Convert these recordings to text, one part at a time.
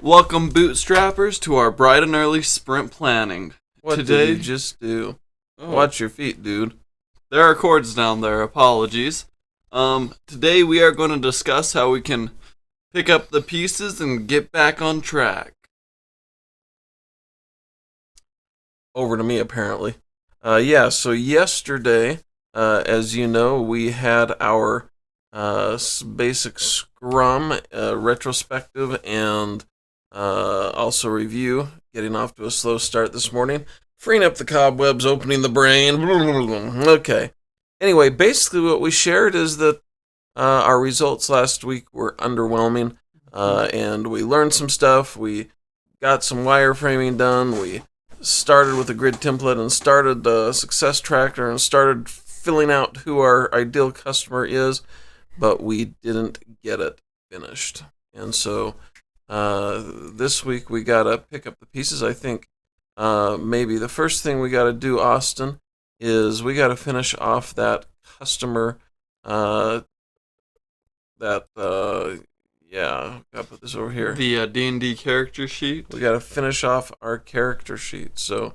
Welcome, bootstrappers, to our bright and early sprint planning. What Today, did you just do? oh, Watch your feet, dude. there are cords down there. Apologies. Today we are going to discuss how we can pick up the pieces and get back on track. Over to me, apparently. So yesterday, as you know, we had our basic Scrum retrospective and also review, getting off to a slow start this morning. Freeing up the cobwebs, opening the brain. Okay. Anyway, basically what we shared is that our results last week were underwhelming, and we learned some stuff. We got some wireframing done. We started with a grid template and started the success tracker and started filling out who our ideal customer is, but we didn't get it finished. And so this week we got to pick up the pieces. I think maybe the first thing we got to do, Austin, is we got to finish off that customer gotta put this over here. The D&D character sheet. We gotta finish off our character sheet. So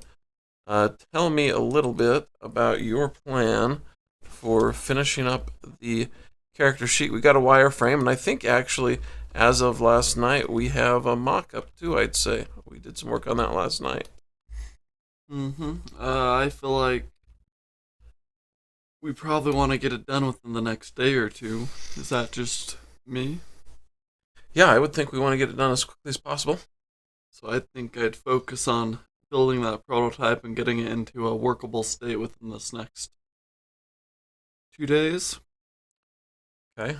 tell me a little bit about your plan for finishing up the character sheet. We got a wireframe, and I think actually as of last night we have a mock-up too, I'd say. We did some work on that last night. I feel like we probably want to get it done within the next day or two. Is that just me? Yeah, I would think we want to get it done as quickly as possible. So I think I'd focus on building that prototype and getting it into a workable state within this next 2 days. Okay.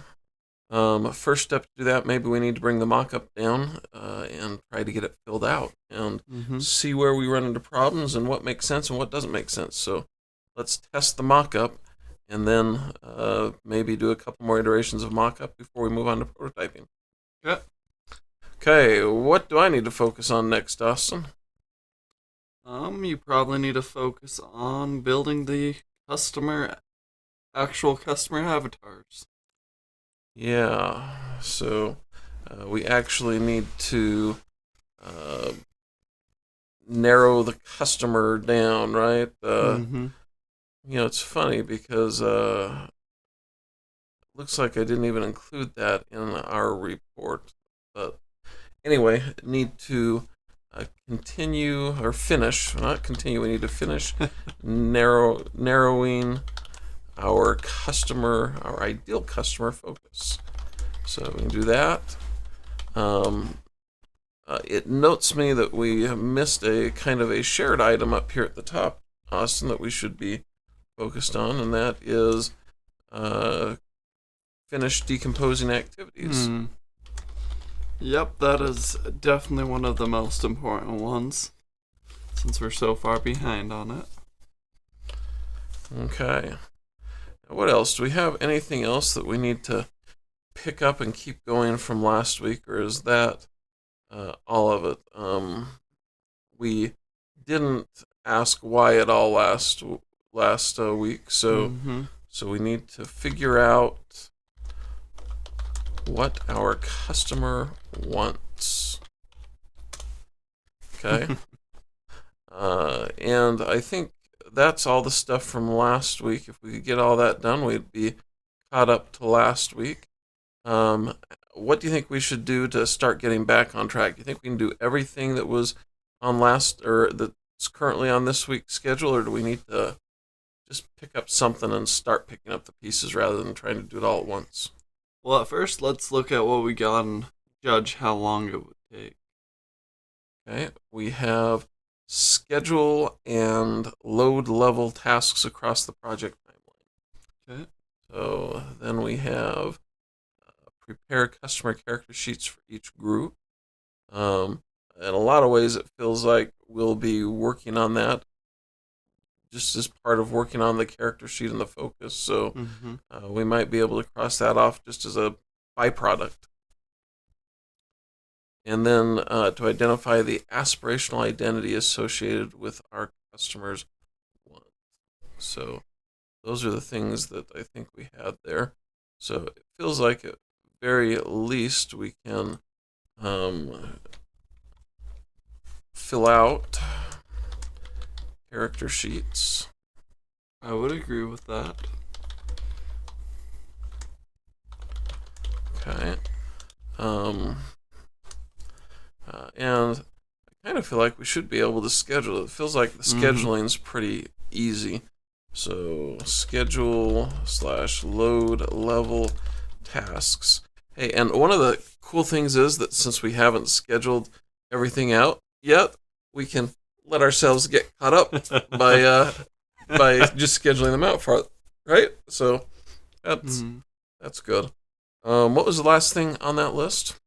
First step to do that, maybe we need to bring the mock-up down and try to get it filled out and see where we run into problems and what makes sense and what doesn't make sense. So let's test the mock-up and then maybe do a couple more iterations of mock-up before we move on to prototyping. Okay. Okay, what do I need to focus on next, Austin? You probably need to focus on building the actual customer avatars. Yeah, so we actually need to narrow the customer down, right? It's funny because it looks like I didn't even include that in our report. But anyway, need to continue or finish, not continue, we need to finish narrowing our ideal customer focus. So we can do that. It notes me that we missed a kind of a shared item up here at the top, Austin, that we should be focused on, and that is finish decomposing activities. Yep, that is definitely one of the most important ones, since we're so far behind on it. Okay. What else? Do we have anything else that we need to pick up and keep going from last week, or is that all of it? We didn't ask why at all last week, so we need to figure out what our customer wants. Okay. And I think that's all the stuff from last week. If we could get all that done, we'd be caught up to last week. What do you think we should do to start getting back on track? Do you think we can do everything that was on that's currently on this week's schedule, or do we need to just pick up something and start picking up the pieces rather than trying to do it all at once? Well, at first, let's look at what we got and judge how long it would take. Okay, we have schedule and load level tasks across the project timeline. Okay. So then we have prepare customer character sheets for each group. In a lot of ways, it feels like we'll be working on that just as part of working on the character sheet and the focus. So we might be able to cross that off just as a byproduct. And then to identify the aspirational identity associated with our customers' want. So those are the things that I think we had there. So it feels like at very least we can fill out character sheets. I would agree with that. Okay. And I kind of feel like we should be able to schedule it. It feels like the scheduling's pretty easy. So schedule/load level tasks. Hey, and one of the cool things is that since we haven't scheduled everything out yet, we can let ourselves get caught up by just scheduling them out for it, right? So that's good. What was the last thing on that list?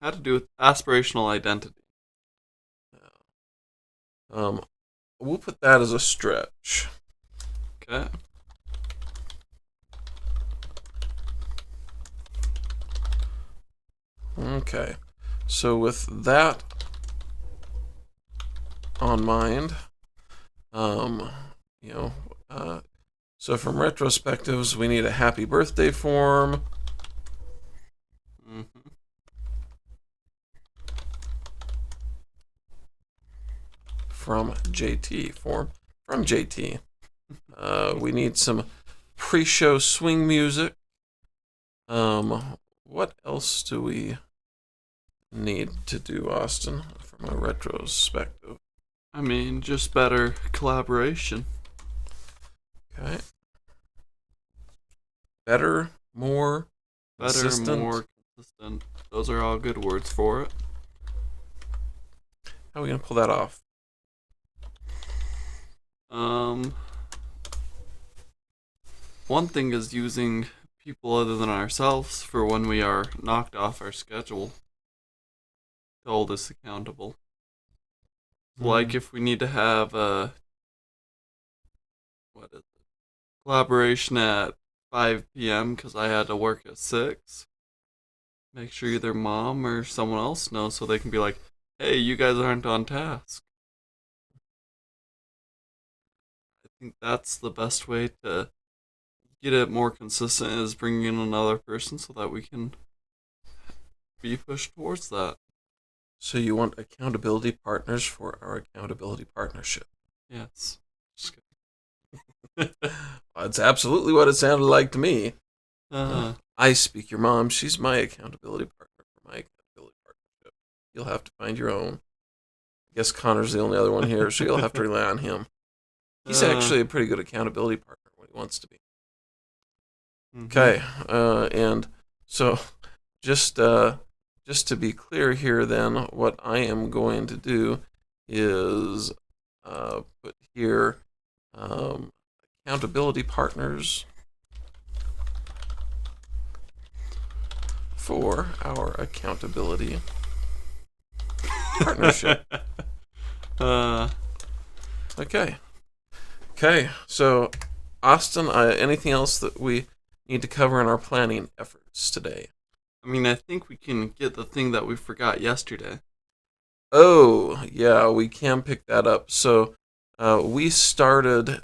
It had to do with aspirational identity. We'll put that as a stretch. Okay. Okay. So with that on mind, so from retrospectives, we need a happy birthday form. From JT form. From JT. We need some pre-show swing music. What else do we need to do, Austin, from a retrospective? I mean, just better collaboration. Okay. Better, more consistent. More consistent. Those are all good words for it. How are we going to pull that off? One thing is using people other than ourselves for when we are knocked off our schedule to hold us accountable. Like if we need to have a collaboration at 5 p.m. because I had to work at 6. Make sure either mom or someone else knows so they can be like, hey, you guys aren't on task. I think that's the best way to get it more consistent is bringing in another person so that we can be pushed towards that. So you want accountability partners for our accountability partnership? Yes. That's absolutely what it sounded like to me. I speak your mom. She's my accountability partner for my accountability partnership. You'll have to find your own. I guess Connor's the only other one here, so you'll have to rely on him. He's actually a pretty good accountability partner when he wants to be. Okay, and so just to be clear here, then, what I am going to do is put here accountability partners for our accountability partnership. Okay, so Austin, anything else that we need to cover in our planning efforts today? I mean, I think we can get the thing that we forgot yesterday. Oh, yeah, we can pick that up. So we started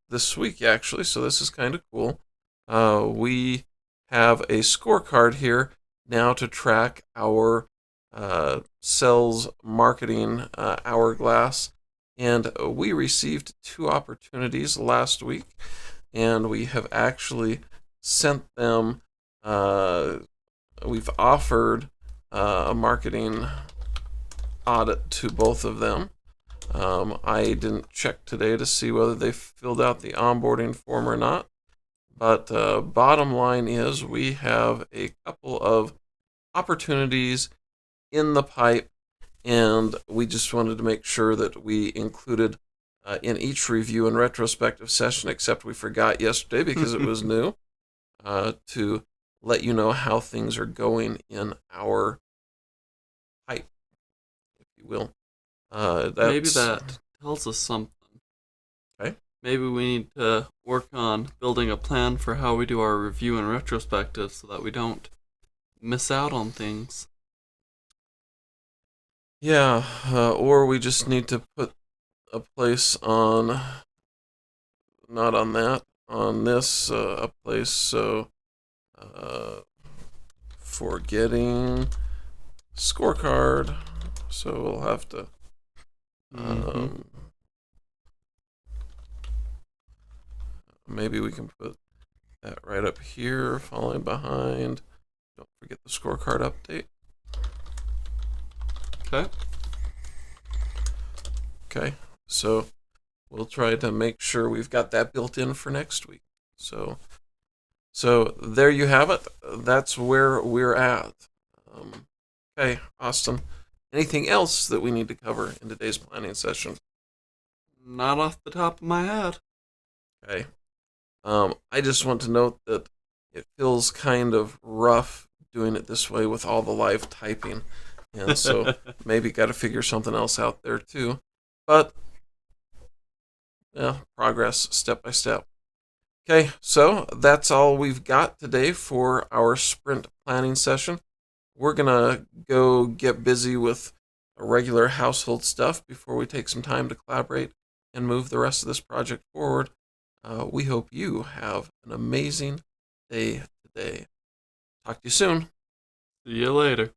this week, actually, so this is kind of cool. We have a scorecard here now to track our sales marketing hourglass. And we received 2 opportunities last week, and we have actually sent them, we've offered a marketing audit to both of them. I didn't check today to see whether they filled out the onboarding form or not, but bottom line is we have a couple of opportunities in the pipe, and we just wanted to make sure that we included in each review and retrospective session, except we forgot yesterday because it was new, to let you know how things are going in our pipe, if you will. Maybe that tells us something. Okay. Maybe we need to work on building a plan for how we do our review and retrospective so that we don't miss out on things. Yeah, or we just need to put a place on, not on that, on this, a place, so, forgetting scorecard. So we'll have to maybe we can put that right up here, falling behind. Don't forget the scorecard update. Okay. Okay, so we'll try to make sure we've got that built in for next week. So there you have it. That's where we're at. Okay, Austin. Anything else that we need to cover in today's planning session? Not off the top of my head. Okay. I just want to note that it feels kind of rough doing it this way with all the live typing. And so maybe got to figure something else out there too. But, yeah, progress step by step. Okay, so that's all we've got today for our sprint planning session. We're going to go get busy with regular household stuff before we take some time to collaborate and move the rest of this project forward. We hope you have an amazing day today. Talk to you soon. See you later.